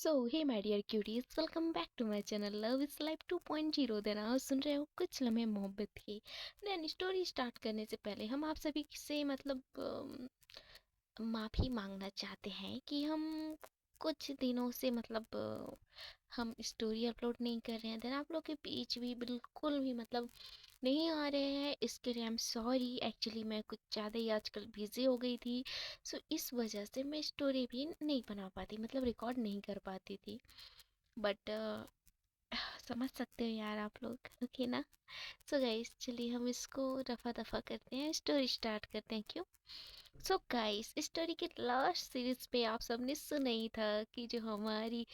So hey my dear cuties, welcome back to my channel love is life 2.0। Then आप सुन रहे हो कुछ लम्हे मोहब्बत की। देन स्टोरी स्टार्ट करने से पहले हम आप सभी से माफ़ी मांगना चाहते हैं कि हम कुछ दिनों से हम स्टोरी अपलोड नहीं कर रहे हैं। देन आप लोग के बीच भी बिल्कुल भी नहीं आ रहे हैं। इसके लिए आई एम सॉरी। एक्चुअली मैं कुछ ज़्यादा ही आजकल बिज़ी हो गई थी। सो इस वजह से मैं स्टोरी भी नहीं बना पाती, रिकॉर्ड नहीं कर पाती थी। बट समझ सकते हो यार आप लोग, ओके ना। सो गाइस, चलिए हम इसको रफा दफा करते हैं, स्टोरी स्टार्ट करते हैं, क्यों। सो गाइस, स्टोरी के लास्ट सीरीज पे आप सबने सुना ही था कि जो हमारी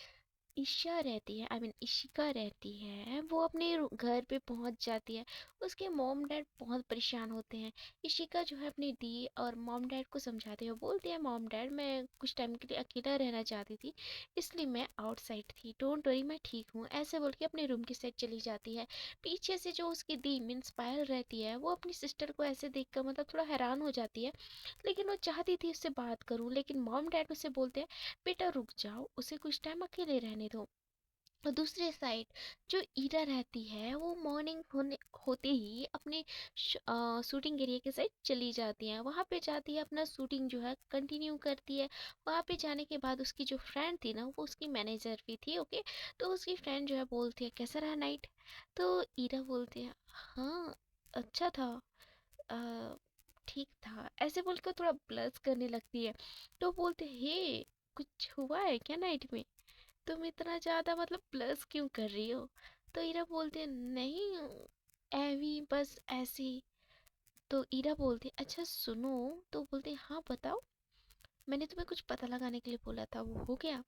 ईशा रहती है, इशिका रहती है, वो अपने घर पे पहुंच जाती है। उसके मॉम डैड बहुत परेशान होते हैं। इशिका जो है अपनी दी और मॉम डैड को समझाते हुए बोलती है, मॉम डैड मैं कुछ टाइम के लिए अकेला रहना चाहती थी, इसलिए मैं आउटसाइड थी, डोंट वरी मैं ठीक हूँ, ऐसे बोल के अपने रूम की साइड चली जाती है। पीछे से जो उसकी दी मीन्स पायल रहती है, वो अपनी सिस्टर को ऐसे देखकर थोड़ा हैरान हो जाती है। लेकिन वो चाहती थी उससे बात करूं, लेकिन मॉम डैड उसे बोलते हैं, बेटा रुक जाओ, उसे कुछ टाइम अकेले रहने दो। और दूसरे साइड जो ईरा रहती है, वो मॉर्निंग होते ही अपने शूटिंग एरिया के साइड चली जाती है। वहाँ पे जाती है, अपना शूटिंग जो है कंटिन्यू करती है। वहाँ पे जाने के बाद उसकी जो फ्रेंड थी ना, वो उसकी मैनेजर भी थी, ओके। तो उसकी फ्रेंड जो है बोलती है, कैसा रहा नाइट। तो ईरा बोलती है, हाँ अच्छा था, अ, ठीक था, ऐसे बोलकर थोड़ा ब्लश करने लगती है। तो बोलते, हे कुछ हुआ है क्या नाइट में, तुम इतना ज्यादा प्लस क्यों कर रही हो। तो ईरा बोलते नहीं, एवी बस ऐसे ही। तो ईरा बोलती अच्छा सुनो। तो बोलते हाँ बताओ, मैंने तुम्हें कुछ पता लगाने के लिए बोला था, वो हो गया।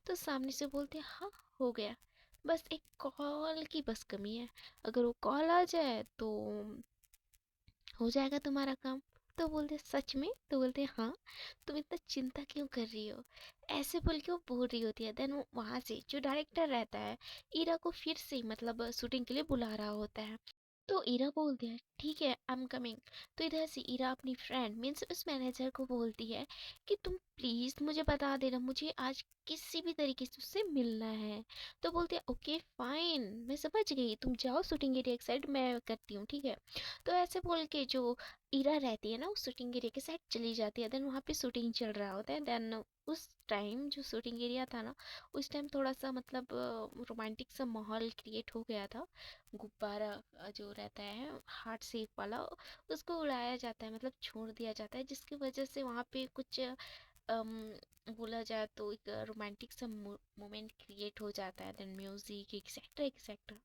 तो सामने से बोलते हाँ हो गया, बस एक कॉल की बस कमी है, अगर वो कॉल आ जाए तो हो जाएगा तुम्हारा काम। तो बोलते सच में। तो बोलते हाँ, तुम इतना चिंता क्यों कर रही हो, ऐसे बोल के वो बोल रही होती है। देन वो वहाँ से जो डायरेक्टर रहता है, ईरा को फिर से शूटिंग के लिए बुला रहा होता है। तो ईरा बोलती है ठीक है आई एम कमिंग। तो इधर से ईरा अपनी फ्रेंड मीन्स उस मैनेजर को बोलती है कि तुम प्लीज़ मुझे बता देना, मुझे आज किसी भी तरीके से उससे मिलना है। तो बोलते हैं ओके फाइन, मैं समझ गई, तुम जाओ शूटिंग एरिया की साइड, मैं करती हूँ, ठीक है। तो ऐसे बोल के जो ईरा रहती है ना, उस शूटिंग एरिया के साइड चली जाती है। देन वहाँ पे शूटिंग चल रहा होता है। देन उस टाइम जो शूटिंग एरिया था ना, उस टाइम थोड़ा सा रोमांटिक सा माहौल क्रिएट हो गया था। गुब्बारा जो रहता है हार्ट शेप वाला, उसको उड़ाया जाता है, छोड़ दिया जाता है, जिसकी वजह से वहाँ पे कुछ अम, बोला जाए तो एक रोमांटिक सा मोमेंट क्रिएट हो जाता है। Then music etcetera etcetera.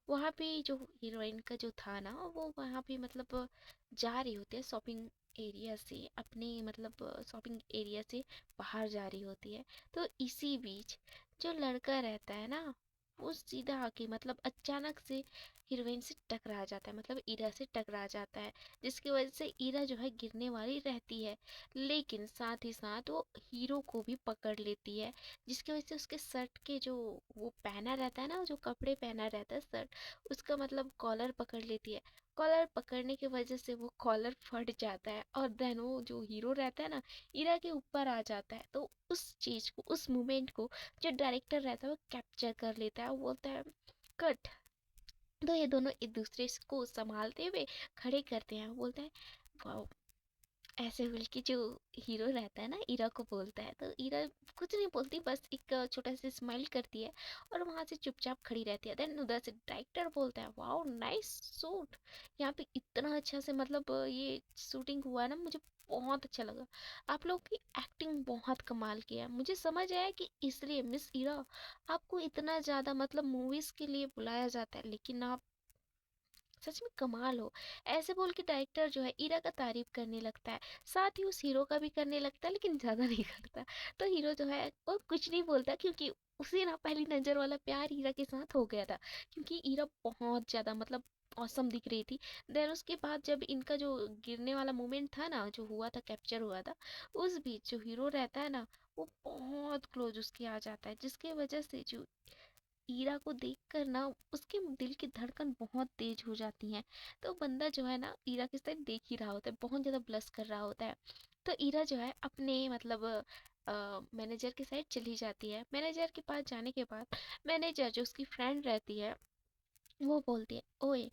वहाँ पे जो हीरोइन का जो था ना, वो वहाँ पे जा रही होती है शॉपिंग एरिया से, अपने शॉपिंग एरिया से बाहर जा रही होती है। तो इसी बीच जो लड़का रहता है ना, वो सीधा आके अचानक से हीरोइन से टकरा जाता है, ईरा से टकरा जाता है, जिसकी वजह से ईरा जो है गिरने वाली रहती है। लेकिन साथ ही साथ वो हीरो को भी पकड़ लेती है, जिसकी वजह से उसके शर्ट के जो वो पहना रहता है ना, जो कपड़े पहना रहता है शर्ट, उसका कॉलर पकड़ लेती है। कॉलर पकड़ने की वजह से वो कॉलर फट जाता है, और देन वो जो हीरो रहता है ना, ईरा के ऊपर आ जाता है। तो उस चीज को, उस मोमेंट को जो डायरेक्टर रहता है वो कैप्चर कर लेता है। वो बोलता है कट। तो ये दोनों एक दूसरे को संभालते हुए खड़े करते हैं। वो बोलता है वाओ, ऐसे बोल के जो हीरो रहता है ना, ईरा को बोलता है। तो ईरा कुछ नहीं बोलती, बस एक छोटा सा स्माइल करती है और वहां से चुपचाप खड़ी रहती है। देन उधर से डायरेक्टर बोलता है वाओ नाइस शूट, यहाँ पे इतना अच्छा से ये शूटिंग हुआ है ना, मुझे बहुत अच्छा लगा, आप लोग की एक्टिंग बहुत कमाल की है। मुझे समझ आया कि इसलिए मिस ईरा आपको इतना ज्यादा मूवीज के लिए बुलाया जाता है, लेकिन आप सच में कमाल हो। ऐसे बोल के डायरेक्टर जो है ईरा का तारीफ करने लगता है, साथ ही उस हीरो का भी करने लगता है, लेकिन ज्यादा नहीं करता। तो हीरो जो है वो कुछ नहीं बोलता, क्योंकि उसे ना पहली नजर वाला प्यार ईरा के साथ हो गया था, क्योंकि ईरा बहुत ज्यादा औसम दिख रही थी। देन उसके बाद जब इनका जो गिरने वाला मोमेंट था ना, जो हुआ था, कैप्चर हुआ था, उस बीच जो हीरो रहता है ना, वो बहुत क्लोज उसके आ जाता है, जिसकी वजह से जो ईरा को देखकर ना उसके दिल की धड़कन बहुत तेज हो जाती है। तो बंदा जो है ना ईरा के साथ देख ही रहा होता है, बहुत ज्यादा ब्लश कर रहा होता है। तो ईरा जो है अपने मतलब मैनेजर के साइड चली जाती है। मैनेजर के पास जाने के बाद मैनेजर जो उसकी फ्रेंड रहती है वो बोलती है, ओए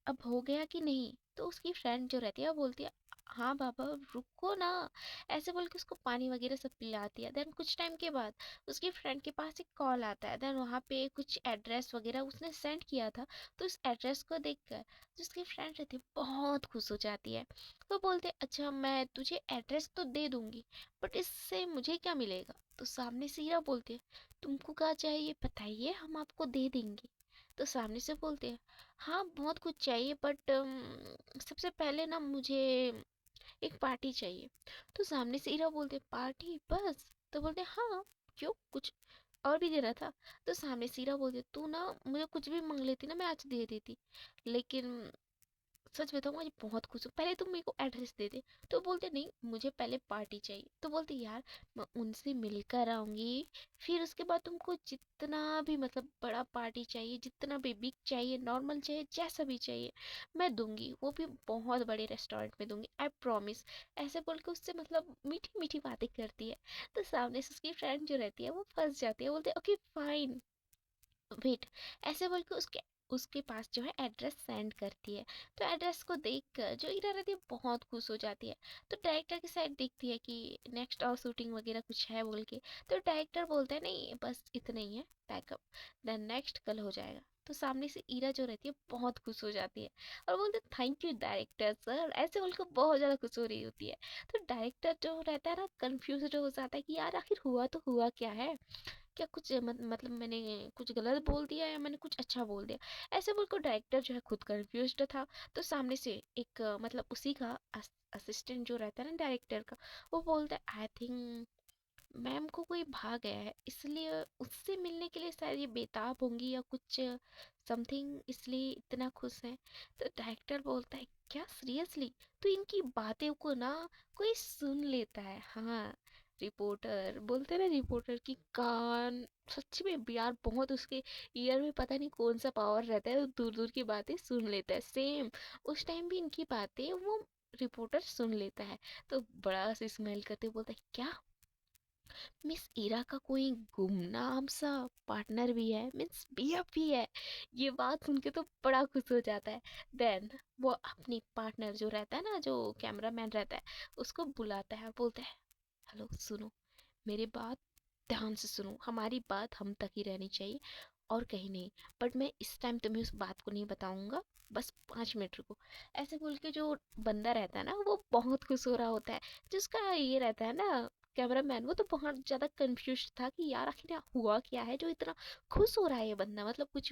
अब हो गया कि नहीं? तो उसकी फ्रेंड जो रहती है वो बोलती है, हाँ बाबा रुको ना। ऐसे बोल के उसको पानी वगैरह सब पिलाती है। देन कुछ टाइम के बाद उसकी फ्रेंड के पास एक कॉल आता है। देन वहाँ पे कुछ एड्रेस वगैरह उसने सेंड किया था। तो उस एड्रेस को देखकर जो उसकी फ्रेंड रहती है बहुत खुश हो जाती है। तो बोलते अच्छा मैं तुझे एड्रेस तो दे दूंगी, बट इससे मुझे क्या मिलेगा? तो सामने से हीरा बोलती है, तुमको क्या चाहिए बताइए, हम आपको दे देंगे। तो सामने से बोलते हैं, हाँ बहुत कुछ चाहिए बट सबसे पहले ना मुझे एक पार्टी चाहिए। तो सामने से ईरा बोलते पार्टी बस? तो बोलते हाँ, क्यों कुछ और भी देना था? तो सामने से ईरा बोलते तू ना मुझे कुछ भी मांग लेती ना मैं आज दे देती, लेकिन सच बताऊँ आज बहुत खुश हूँ, पहले तुम मेरे को एड्रेस दे दे। तो बोलते नहीं मुझे पहले पार्टी चाहिए। तो बोलते यार मैं उनसे मिलकर आऊंगी, फिर उसके बाद तुमको जितना भी मतलब बड़ा पार्टी चाहिए, जितना भी बिग चाहिए, नॉर्मल चाहिए, जैसा भी चाहिए मैं दूंगी, वो भी बहुत बड़े रेस्टोरेंट में दूंगी, आई प्रॉमिस। ऐसे बोल के उससे मतलब मीठी मीठी बातें करती है। तो सामने से उसकी फ्रेंड जो रहती है वो फंस जाती है, बोलते ओके फाइन वेट। ऐसे बोल के उसके उसके पास जो है एड्रेस सेंड करती है। तो एड्रेस को देखकर जो ईरा रहती है बहुत खुश हो जाती है। तो डायरेक्टर की साइड देखती है कि नेक्स्ट और शूटिंग वगैरह कुछ है बोल के। तो डायरेक्टर बोलता है नहीं बस इतना ही है, पैकअप, देन नेक्स्ट कल हो जाएगा। तो सामने से ईरा जो रहती है बहुत खुश हो जाती है और बोलते थैंक यू डायरेक्टर सर, ऐसे बोलकर बहुत ज़्यादा खुश हो रही होती है। तो डायरेक्टर जो रहता है ना कंफ्यूज हो जाता है कि यार आखिर हुआ तो हुआ क्या है, क्या कुछ मतलब मैंने कुछ गलत बोल दिया या मैंने कुछ अच्छा बोल दिया? ऐसे बोलकर डायरेक्टर जो है खुद कंफ्यूज्ड था। तो सामने से एक मतलब उसी का असिस्टेंट जो रहता है ना डायरेक्टर का, वो बोलता है आई थिंक मैम को कोई भाग गया है, इसलिए उससे मिलने के लिए शायद ये बेताब होंगी या कुछ समथिंग, इसलिए इतना खुश है। तो डायरेक्टर बोलता है क्या सीरियसली? तो इनकी बातें को ना कोई सुन लेता है। हाँ, रिपोर्टर बोलते हैं ना, रिपोर्टर की कान सच में यार बहुत उसके ईयर में पता नहीं कौन सा पावर रहता है, दूर दूर की बातें सुन लेता है। सेम उस टाइम भी इनकी बातें वो रिपोर्टर सुन लेता है। तो बड़ा से स्मेल करते हुए बोलता है क्या मिस इरा का कोई गुमनाम सा पार्टनर भी है, मीन्स बीएफ भी है? ये बात सुन के तो बड़ा खुश हो जाता है। देन वो अपनी पार्टनर जो रहता है ना, जो कैमरामैन रहता है, उसको बुलाता है और बोलता है हेलो सुनो, मेरी बात ध्यान से सुनो, हमारी बात हम तक ही रहनी चाहिए और कहीं नहीं, बट मैं इस टाइम तुम्हें उस बात को नहीं बताऊंगा, बस 5 मिनट रुको। ऐसे बोल के जो बंदा रहता है ना वो बहुत खुश हो रहा होता है। जिसका ये रहता है ना कैमरामैन, वो तो बहुत ज़्यादा कंफ्यूज था कि यार आखिर यहाँ हुआ क्या है जो इतना खुश हो रहा है ये बंदा, मतलब कुछ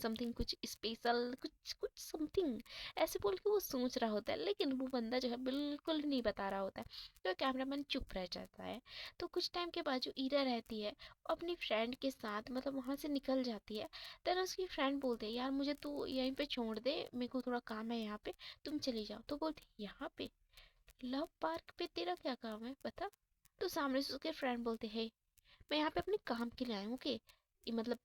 समथिंग, कुछ स्पेशल, कुछ कुछ समथिंग, ऐसे बोल के वो सोच रहा होता है। लेकिन वो बंदा जो है बिल्कुल नहीं बता रहा होता है। तो कैमरामैन चुप रह जाता है। तो कुछ टाइम के बाद जो ईरा रहती है अपनी फ्रेंड के साथ मतलब वहाँ से निकल जाती है। देन उसकी फ्रेंड बोलती है यार मुझे तू यहीं पे छोड़ दे, मेरे को थोड़ा काम है यहाँ पे, तुम चली जाओ। तो बोलती यहाँ पे लव पार्क पे तेरा क्या काम है बता? तो सामने से उसके फ्रेंड बोलते हैं मैं यहाँ पे अपने काम के लिए आई हूँ, ओके, ये मतलब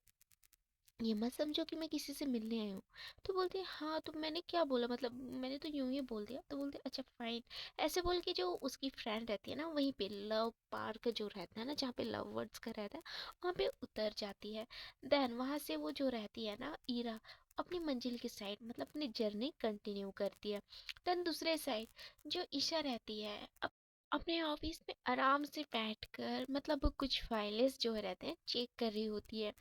ये मत समझो कि मैं किसी से मिलने आई हूँ। तो बोलते हैं हाँ तो मैंने क्या बोला, मतलब मैंने तो यूं ही बोल दिया। तो बोलते हैं अच्छा फाइन। ऐसे बोल के जो उसकी फ्रेंड रहती है ना वहीं पे लव पार्क जो रहता है ना जहाँ पे लव वर्ड्स का रहता है वहाँ पे उतर जाती है। देन वहाँ से वो जो रहती है ना ईरा अपनी मंजिल की साइड मतलब अपनी जर्नी कंटिन्यू करती है। देन दूसरे साइड जो ईशा रहती है अपने ऑफिस में आराम से बैठकर मतलब कुछ फाइल्स जो रहते हैं चेक कर रही होती है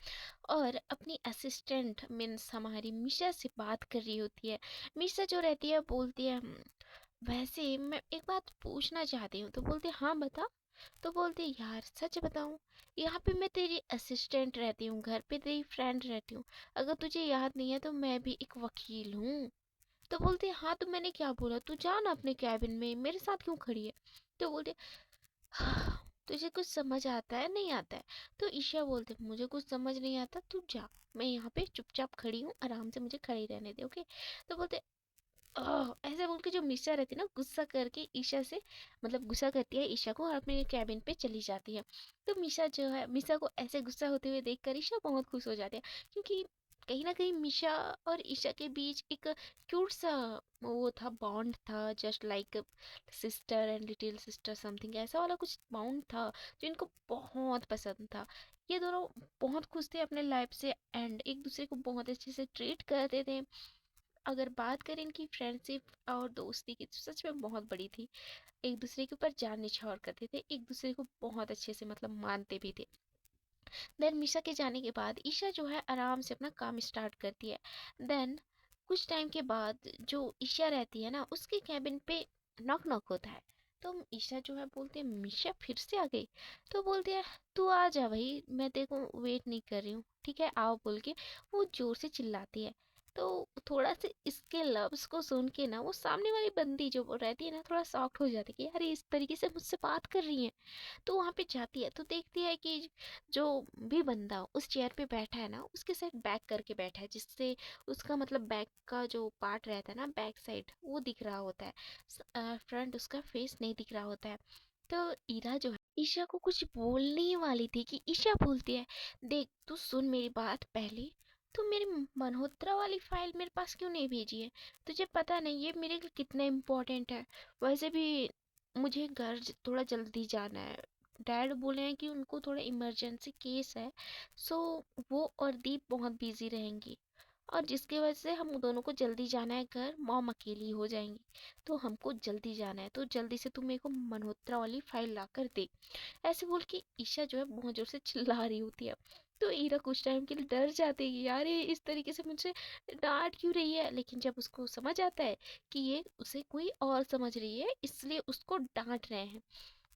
और अपनी असिस्टेंट मीन्स हमारी मिशा से बात कर रही होती है। मिशा जो रहती है बोलती है वैसे मैं एक बात पूछना चाहती हूँ। तो बोलती है हाँ बता। तो बोलती है यार सच बताऊँ, यहाँ पे मैं तेरी असिस्टेंट रहती हूँ, घर पे तेरी फ्रेंड रहती हूँ, अगर तुझे याद नहीं है तो मैं भी एक वकील हूँ। तो बोलते हैं हाँ तो मैंने क्या बोला, तू जा ना अपने कैबिन में, मेरे साथ क्यों खड़ी है? तो बोलते हाँ, तुझे कुछ समझ आता है नहीं आता है? तो ईशा बोलते मुझे कुछ समझ नहीं आता, तू जा, मैं यहाँ पे चुपचाप खड़ी हूँ, आराम से मुझे खड़ी रहने दे, ओके? तो बोलते ऐसे बोल के जो मिशा रहती है ना गुस्सा करके ईशा से मतलब गुस्सा करती है ईशा को और अपने कैबिन पे चली जाती है। तो मिशा जो है मिशा को ऐसे गुस्सा होते हुए देख कर ईशा बहुत खुश हो जाती है क्योंकि कहीं ना कहीं मिशा और ईशा के बीच एक क्यूट सा वो था, बॉन्ड था, just like sister and little sister, something ऐसा वाला कुछ बॉन्ड था जो इनको बहुत पसंद था। ये दोनों बहुत खुश थे अपने लाइफ से एंड एक दूसरे को बहुत अच्छे से ट्रीट करते थे। अगर बात करें इनकी फ्रेंडशिप और दोस्ती की तो सच में बहुत बड़ी थी। एक दूसरे के ऊपर जान निछावर करते थे, एक दूसरे को बहुत अच्छे से मतलब मानते भी थे। देन मिशा के जाने के बाद ईशा जो है आराम से अपना काम स्टार्ट करती है। देन कुछ टाइम के बाद जो ईशा रहती है ना, उसके कैबिन पे नॉक नॉक होता है। तो ईशा जो है बोलते हैं मिशा फिर से आ गई। तो बोलती है तू आ जा भाई, मैं देखो वेट नहीं कर रही हूँ, ठीक है आओ बोल के वो जोर से चिल्लाती है। तो थोड़ा से इसके लव्स को सुन के ना वो सामने वाली बंदी जो रहती है ना, थोड़ा शॉक्ड हो जाती है कि यार ये इस तरीके से मुझसे बात कर रही है। तो वहां पे जाती है तो देखती है कि जो भी बंदा उस चेयर पे बैठा है ना, उसके साइड बैक करके बैठा है, जिससे उसका मतलब बैक का जो पार्ट रहता है ना, बैक साइड वो दिख रहा होता है, फ्रंट उसका फेस नहीं दिख रहा होता है। तो ईरा जो है ईशा को कुछ बोलने ही वाली थी कि ईशा बोलती है देख तू सुन मेरी बात पहले, तू मेरी मल्होत्रा वाली फाइल मेरे पास क्यों नहीं भेजी है? तुझे पता नहीं ये मेरे लिए कितना इम्पोर्टेंट है। वैसे भी मुझे घर थोड़ा जल्दी जाना है, डैड बोले हैं कि उनको थोड़ा इमरजेंसी केस है। सो वो और दीप बहुत बिजी रहेंगी और जिसकी वजह से हम दोनों को जल्दी जाना है घर, मॉम अकेली हो जाएंगी। तो हमको जल्दी जाना है, तो जल्दी से तू मेरे को मल्होत्रा वाली फाइल ला कर दे। ऐसे बोल के ईशा जो है बहुत जोर से चिल्ला रही होती है। तो ईरा कुछ टाइम के लिए डर जाती है कि यार ये इस तरीके से मुझसे डांट क्यों रही है, लेकिन जब उसको समझ आता है कि ये उसे कोई और समझ रही है इसलिए उसको डांट रहे हैं,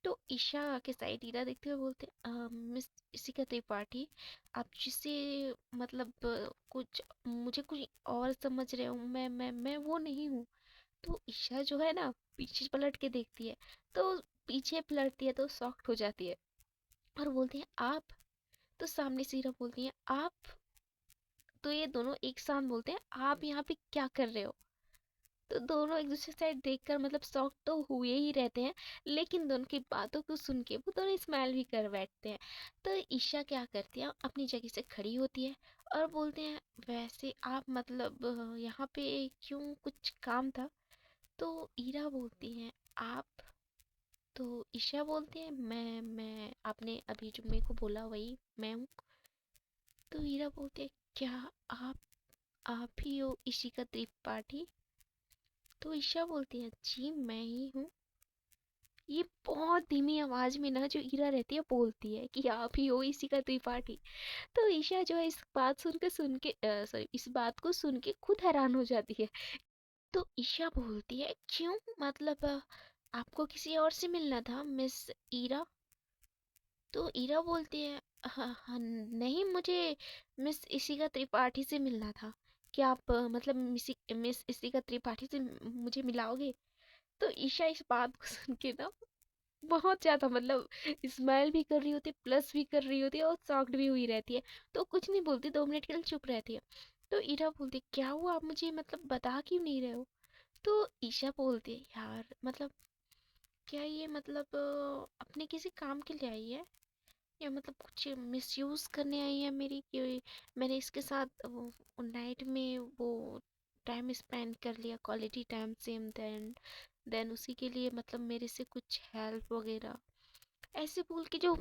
तो ईशा के साइड ईरा देखते हुए बोलते मिस इशिका त्रिपाठी, आप जिसे मतलब कुछ मुझे कुछ और समझ रहे हो, मैं वो नहीं हूँ। तो ईशा जो है ना पीछे पलट के देखती है, तो पीछे पलटती है तो शॉक्ड हो जाती है और बोलती है आप। तो सामने से हीरा बोलती है आप। तो ये दोनों एक साथ बोलते हैं आप यहाँ पे क्या कर रहे हो? तो दोनों एक दूसरे साइड देखकर मतलब शॉक तो हुए ही रहते हैं, लेकिन दोनों की बातों को सुन के वो दोनों स्माइल भी कर बैठते हैं। तो ईशा क्या करती है, अपनी जगह से खड़ी होती है और बोलते हैं वैसे आप मतलब यहाँ पे क्यों, कुछ काम था? तो ईरा बोलती है आप। तो ईशा बोलती है मैं आपने अभी जो मेरे को बोला वही मैं हूँ। तो हीरा बोलते हैं क्या आप ही हो इशिका त्रिपाठी? तो ईशा बोलती है जी मैं ही हूँ। ये बहुत धीमी आवाज में ना जो ईरा रहती है बोलती है कि आप ही हो इशिका त्रिपाठी। तो ईशा जो है इस बात सुन के सॉरी इस बात को सुन के खुद हैरान हो जाती है। तो ईशा बोलती है क्यों, मतलब आपको किसी और से मिलना था मिस ईरा? तो ईरा बोलती है हाँ हाँ नहीं, मुझे मिस इशिका त्रिपाठी से मिलना था। क्या आप मतलब मिस इशिका त्रिपाठी से मुझे मिलाओगे? तो ईशा इस बात को सुन के ना बहुत ज्यादा मतलब स्माइल भी कर रही होती है, प्लस भी कर रही होती है और शॉक्ड भी हुई रहती है। तो कुछ नहीं बोलती, 2 मिनट के लिए चुप रहती है। तो ईरा बोलती है क्या हुआ, आप मुझे मतलब बता क्यों नहीं रहे हो? तो ईशा बोलती है यार मतलब क्या ये मतलब अपने किसी काम के लिए आई है या मतलब कुछ मिसयूज करने आई है मेरी, कि मैंने इसके साथ वो नाइट में वो टाइम स्पेंड कर लिया, क्वालिटी टाइम सेम, देन उसी के लिए मतलब मेरे से कुछ हेल्प वगैरह, ऐसे बोल के जो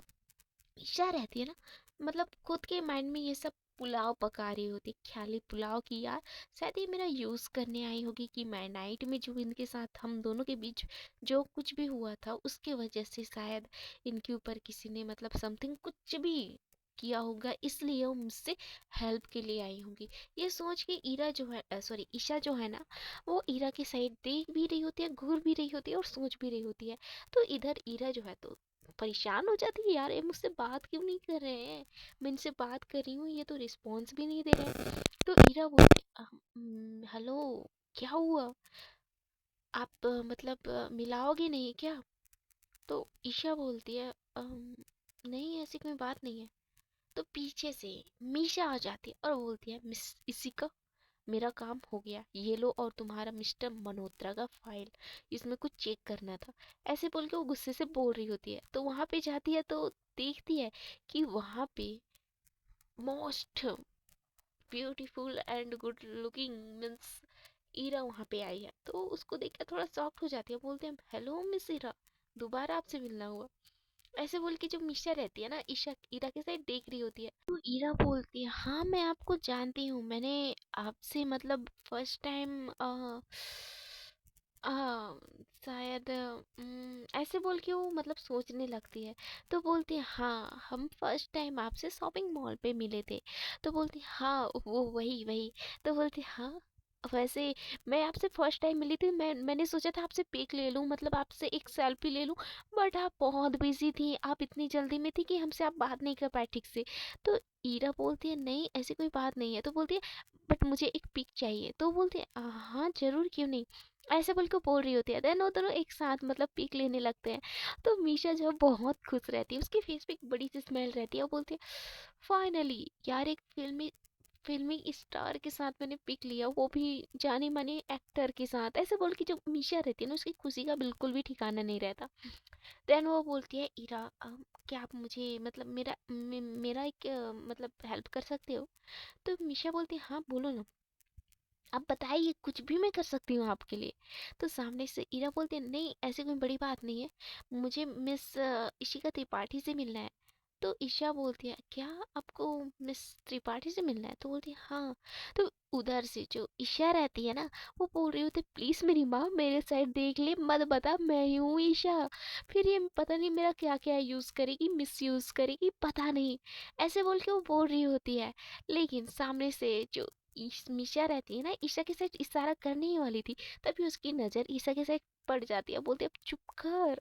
ईशा रहती है ना, मतलब खुद के माइंड में ये सब पुलाव पका रही होती है, ख्याली पुलाव की यार शायद ये मेरा यूज करने आई होगी, कि मैं नाइट में जो इनके साथ हम दोनों के बीच जो कुछ भी हुआ था उसके वजह से शायद इनके ऊपर किसी ने मतलब समथिंग कुछ भी किया होगा, इसलिए वो मुझसे हेल्प के लिए आई होंगी। ये सोच के ईरा जो है सॉरी ईशा जो है ना, वो ईरा की साइड देख भी रही होती है, घूर भी रही होती है और सोच भी रही होती है। तो इधर ईरा जो है तो परेशान हो जाती है, यार ये मुझसे बात क्यों नहीं कर रहे हैं, मैं इनसे बात कर रही हूँ ये तो रिस्पॉन्स भी नहीं दे रहे हैं। तो ईरा बोलती हेलो क्या हुआ, आप मतलब मिलाओगे नहीं क्या? तो ईशा बोलती है नहीं ऐसी कोई बात नहीं है। तो पीछे से मीशा आ जाती है और बोलती है मिस इसिका, मेरा काम हो गया, ये लो और तुम्हारा मिस्टर मल्होत्रा का फाइल, इसमें कुछ चेक करना था। ऐसे बोल के वो गुस्से से बोल रही होती है, तो वहां पे जाती है तो देखती है कि वहां पे most beautiful and good looking means Ira वहाँ पे आई है। तो उसको देख कर थोड़ा शॉक्ड हो जाती है, बोलते हैं हेलो मिस ईरा, दोबारा आपसे मिलना हुआ। ऐसे बोल के जो मीशा रहती है ना, ईशा ईरा के साइड देख रही होती है, तो ईरा बोलती है हाँ मैं आपको जानती हूँ, मैंने आपसे मतलब फर्स्ट टाइम शायद ऐसे बोल के वो मतलब सोचने लगती है। तो बोलती है हाँ हम फर्स्ट टाइम आपसे शॉपिंग मॉल पे मिले थे। तो बोलती है हाँ वो वही वही। तो बोलती है हाँ वैसे मैं आपसे फर्स्ट टाइम मिली थी, मैंने सोचा था आपसे पिक ले लूँ, मतलब आपसे एक सेल्फी ले लूँ, बट आप बहुत बिजी थी, आप इतनी जल्दी में थी कि हमसे आप बात नहीं कर पाए ठीक से। तो ईरा बोलती है नहीं ऐसी कोई बात नहीं है। तो बोलती है बट मुझे एक पिक चाहिए। तो बोलती है हाँ जरूर क्यों नहीं, ऐसे बोल के बोल रही होती है। देन वो दोनों एक साथ मतलब पिक लेने लगते हैं। तो मीशा जो है बहुत खुश रहती है, उसके फेस पे एक बड़ी सी स्माइल रहती है। वो बोलती है फाइनली यार एक फिल्मी फिल्मी स्टार के साथ मैंने पिक लिया, वो भी जाने माने एक्टर के साथ। ऐसे बोल के जो मीशा रहती है ना, उसकी खुशी का बिल्कुल भी ठिकाना नहीं रहता। देन वो बोलती है ईरा क्या आप मुझे मतलब मेरा एक मतलब हेल्प कर सकते हो। तो मीशा बोलती है हाँ बोलो ना, आप बताइए कुछ भी मैं कर सकती हूँ आपके लिए। तो सामने से ईरा बोलती है नहीं ऐसी कोई बड़ी बात नहीं है, मुझे मिस इशिका त्रिपाठी से मिलना है। तो ईशा बोलती है क्या आपको मिस त्रिपाठी से मिलना है। तो बोलती है हाँ। तो उधर से जो ईशा रहती है ना, वो बोल रही होती है प्लीज मेरी माँ मेरे साइड देख ले, मत बता मैं ही हूँ ईशा, फिर ये पता नहीं मेरा क्या क्या यूज करेगी, मिस यूज करेगी पता नहीं। ऐसे बोल के वो बोल रही होती है। लेकिन सामने से जो मीशा रहती है ना, ईशा के साइड इशारा करने ही वाली थी, तभी उसकी नजर ईशा के साइड पड़ जाती है। बोलती है अब चुप कर,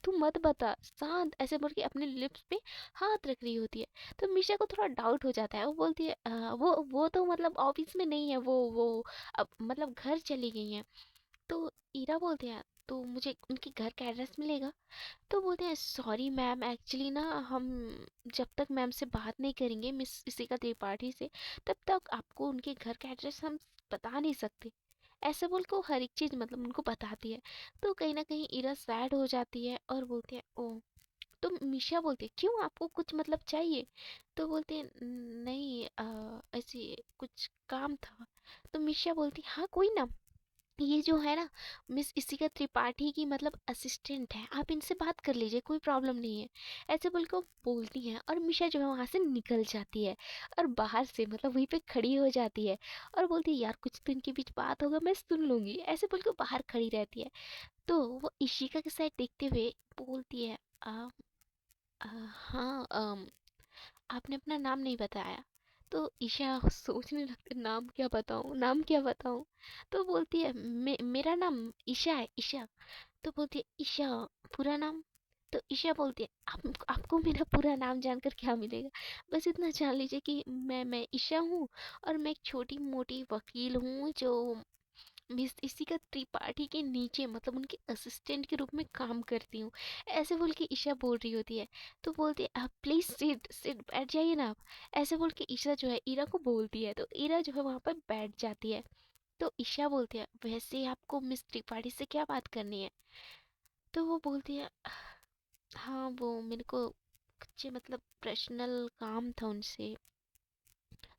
तू मत बता, शांत, ऐसे बोल के अपने लिप्स पे हाथ रख रही होती है। तो मीशा को थोड़ा डाउट हो जाता है, वो बोलती है वो तो मतलब ऑफिस में नहीं है, वो अब मतलब घर चली गई है। तो ईरा बोलते हैं तो मुझे उनके घर का एड्रेस मिलेगा। तो बोलते हैं सॉरी मैम एक्चुअली ना हम जब तक मैम से बात नहीं करेंगे मिस इशिका त्रिपाठी से, तब तक आपको उनके घर का एड्रेस हम बता नहीं सकते। ऐसे बोल के वो हर एक चीज़ मतलब उनको बताती है। तो कहीं ना कहीं इरा सैड हो जाती है और बोलती है ओ। तो मिशा बोलती है क्यों आपको कुछ मतलब चाहिए। तो बोलते हैं नहीं ऐसे कुछ काम था। तो मिशा बोलती है हाँ कोई ना, ये जो है ना मिस इशिका त्रिपाठी की मतलब असिस्टेंट है, आप इनसे बात कर लीजिए कोई प्रॉब्लम नहीं है। ऐसे बोल के वो बोलती हैं और मिशा जो है वहाँ से निकल जाती है और बाहर से मतलब वहीं पे खड़ी हो जाती है और बोलती है यार कुछ तो इनके बीच बात होगा मैं सुन लूंगी। ऐसे बोल के बाहर खड़ी रहती है। तो वो इशिका के साइड देखते हुए बोलती है आ, आ, हाँ आपने अपना नाम नहीं बताया। तो ईशा सोचने लगती है नाम क्या बताऊं नाम क्या बताऊं। तो बोलती है मेरा नाम ईशा है ईशा। तो बोलती है ईशा पूरा नाम। तो ईशा बोलती है आपको मेरा पूरा नाम जानकर क्या मिलेगा, बस इतना जान लीजिए कि मैं ईशा हूँ और मैं एक छोटी मोटी वकील हूँ जो मिस इसी का त्रिपाठी के नीचे मतलब उनके असिस्टेंट के रूप में काम करती हूँ। ऐसे बोल के ईशा बोल रही होती है। तो बोलती है आप प्लीज सिट सिट बैठ जाइए ना आप। ऐसे बोल के ईशा जो है ईरा को बोलती है, तो ईरा जो है वहाँ पर बैठ जाती है। तो ईशा बोलती है वैसे आपको मिस त्रिपाठी से क्या बात करनी है। तो वो बोलती है हाँ वो मेरे को कुछ मतलब पर्सनल काम था उनसे।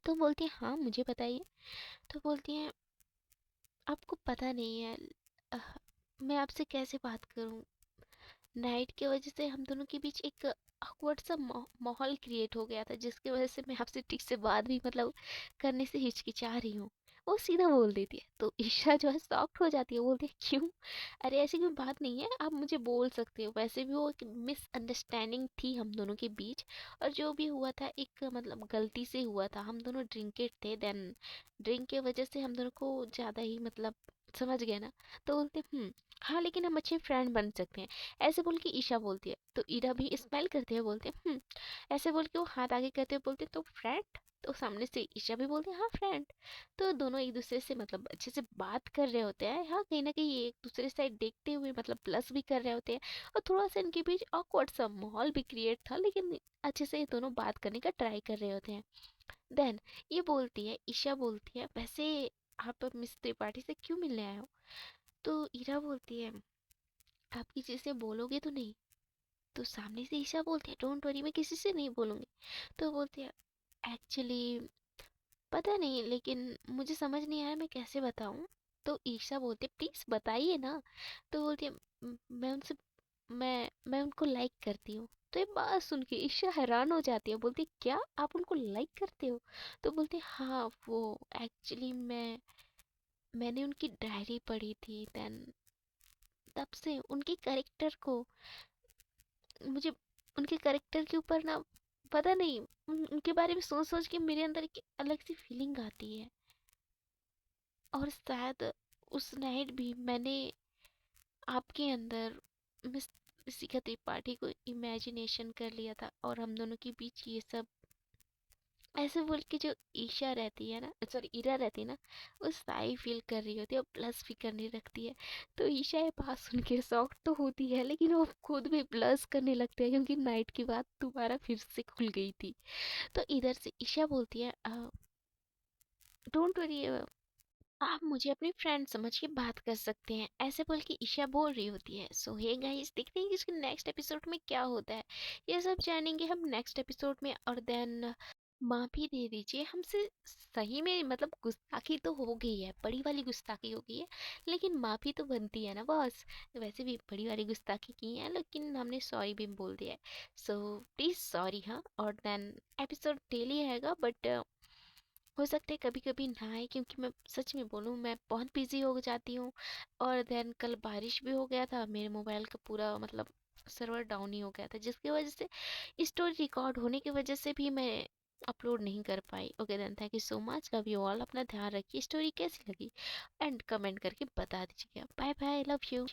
तो बोलती है हाँ मुझे बताइए। तो बोलती है आपको पता नहीं है अह, मैं आपसे कैसे बात करूं, नाइट की वजह से हम दोनों के बीच एक awkward सा माहौल क्रिएट हो गया था, जिसकी वजह से मैं आपसे ठीक से बात भी मतलब करने से हिचकिचा रही हूँ। वो सीधा बोल देती है। तो ईशा जो है शॉक्ड हो जाती है, बोलती है क्यों, अरे ऐसी कोई बात नहीं है आप मुझे बोल सकते हो, वैसे भी वो एक मिसअंडरस्टैंडिंग थी हम दोनों के बीच, और जो भी हुआ था एक मतलब गलती से हुआ था, हम दोनों ड्रिंकेड थे, देन ड्रिंक के वजह से हम दोनों को ज़्यादा ही मतलब समझ गए ना। तो बोलते हाँ लेकिन हम अच्छे फ्रेंड बन सकते हैं। ऐसे बोल के ईशा बोलती है। तो ईरा भी स्माइल करते हुए बोलते हैं ऐसे बोल के वो हाथ आगे करते हुए बोलते हैं, तो फ्रेंड। तो सामने से ईशा भी बोलते हैं हाँ फ्रेंड। तो दोनों एक दूसरे से मतलब अच्छे से बात कर रहे होते हैं, हाँ कहीं ना कहीं एक दूसरे साइड देखते हुए मतलब प्लस भी कर रहे होते हैं, और थोड़ा सा इनके बीच ऑकवर्ड सा माहौल भी क्रिएट था, लेकिन अच्छे से ये दोनों बात करने का ट्राई कर रहे होते हैं। देन ये बोलती है, ईशा बोलती है वैसे आप मिस त्रिपाठी से क्यों मिलने आए हो। तो ईरा बोलती है आप किसी से बोलोगे तो नहीं। तो सामने से ईशा बोलती है डोंट वरी मैं किसी से नहीं बोलूँगी। तो बोलती है एक्चुअली पता नहीं, लेकिन मुझे समझ नहीं आया मैं कैसे बताऊं। तो ईशा बोलती है प्लीज बताइए ना। तो बोलती है मैं उनसे मैं उनको लाइक करती हूँ। तो ये बात सुन के ईशा हैरान हो जाती है, बोलती है क्या आप उनको लाइक करते हो? तो बोलती है हाँ, वो एक्चुअली मैंने उनकी डायरी पढ़ी थी, देन तब से उनके कैरेक्टर को मुझे उनके कैरेक्टर के ऊपर ना, पता नहीं, उनके बारे में सोच सोच के मेरे अंदर एक अलग सी फीलिंग आती है। और शायद उस नाइट भी मैंने आपके अंदर मिस शिखा त्रिपाठी को इमेजिनेशन कर लिया था, और हम दोनों के बीच ये सब ऐसे बोल के जो ईशा रहती है ना, सॉरी ईरा रहती है ना, वो साई फील कर रही होती है और प्लस भी करने लगती है। तो ईशा ये बात सुन के शॉक तो होती है, लेकिन वो खुद भी प्लस करने लगते हैं क्योंकि नाइट की बात दोबारा फिर से खुल गई थी। तो इधर से ईशा बोलती है डोंट वरी, आप मुझे अपनी फ्रेंड समझ के बात कर सकते हैं, ऐसे बोल के ईशा बोल रही होती है। सो हे गाइस, देखते हैं कि इसके नेक्स्ट एपिसोड में क्या होता है। ये सब जानेंगे हम नेक्स्ट एपिसोड में। और देन माफी दे दीजिए हमसे, सही में मतलब गुस्ताखी तो हो गई है, बड़ी वाली गुस्ताखी हो गई है, लेकिन माफी तो बनती है ना बॉस। वैसे भी बड़ी वाली गुस्ताखी की है, लेकिन हमने सॉरी भी बोल दिया है। So please sorry. हाँ, और देन एपिसोड डेली आएगा, बट हो सकता है कभी कभी ना आए, क्योंकि मैं सच में बोलूँ मैं बहुत बिजी हो जाती हूँ। और देन कल बारिश भी हो गया था, मेरे मोबाइल का पूरा मतलब सर्वर डाउन ही हो गया था, जिसकी वजह से स्टोरी रिकॉर्ड होने की वजह से भी मैं अपलोड नहीं कर पाई। Okay then, thank you so much, love you all, अपना ध्यान रखिए। स्टोरी कैसी लगी एंड कमेंट करके बता दीजिएगा। Bye bye, love you.